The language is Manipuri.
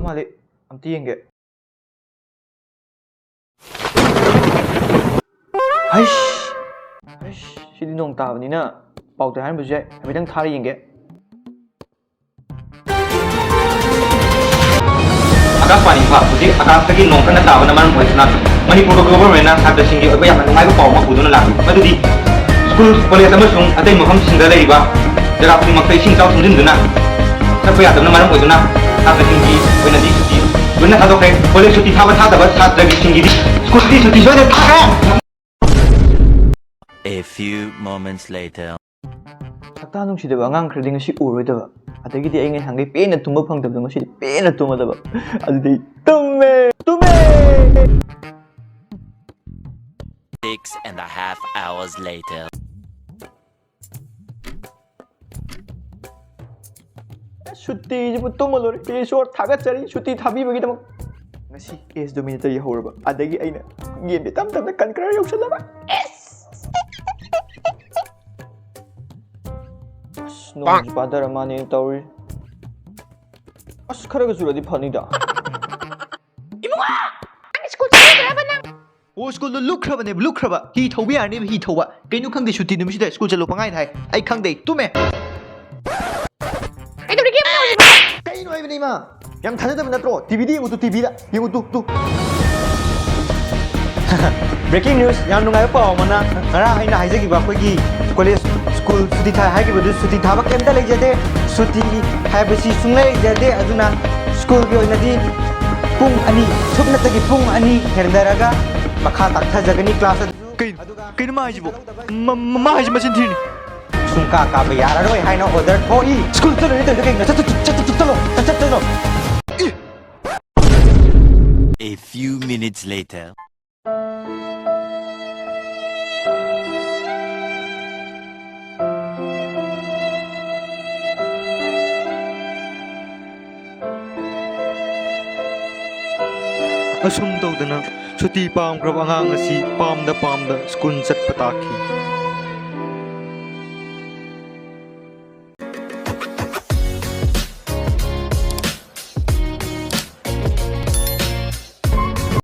माले अमती येंगे हाइश हाइश सिदी नोंग ताबनिना पाउते हान बुजे हमेदंग थारी येंगे आकाशवाणी फा हुजी आकाशतगी नोंग कन्ना ताबना मरम होइसना मणिपुर गवर्नमेंट ना सात्रसिंगी ओइबा याम नुंगाइबा पाउ मा पुदुना लाखि मदुदि स्कूल कॉलेज अमसुंग अतै मफम सिंगदा लेरिबा जगा खुदिमक्ता इसिंग चाउ थुंजिनदुना चप्पा यादबना मरम होइदुना सात्रसिंगी ओइनादि सुति लोइना थादोखरे कॉलेज सुति थाबा थादबा सात्रगी सिंगिदि स्कूल सुति सोइदे थाखा A few moments later. सकता नुंसिदबा अंगांग खरदि ngasi उरोइदबा अदगिदि अइ ngai hangai पेना तुंबा फंगदबदो ngasi पेना तुमदबा अदुदि तुमे 6.5 hours later. Suti jibu tumalore Ishwar thagatchari Suti thabibagidamak ngasi S dominator yahorba adagi aina game tam tam kankara yausalaba no padara mane tawri as kharaga suradi phanida imunga ang school chalagraba nang o school lukhraba hi thobi arni hi thoba kainu khangde Suti numisida school chalo pangai thai ai khangde tume कहीं नहीं बनी माँ यम थाने तो बना टीवी ये तो ब्रेकिंग न्यूज़ याम नुंगाई पाओ मना हरा है ना हाइजे की बात कोई की कॉलेज स्कूल सुती था है की बदल सुती था बक केंदा ले जाते सुती है बसी सुंगले जाते अजुना स्कूल की नदी पुंग अनि सुबह तक की पुंग अनि हेरंदरागा मखा तक था जगनी क्लास कहीं माँ जिबो माँ जिब मशीन थी सुंका का यार रोय हाय ना ऑर्डर थोई स्कूल चलो नहीं तो कहीं चलो A few minutes later. Assume तौदना सुती पाम ग्रब अंगांग असी पामदा स्कूल चटपा ताखी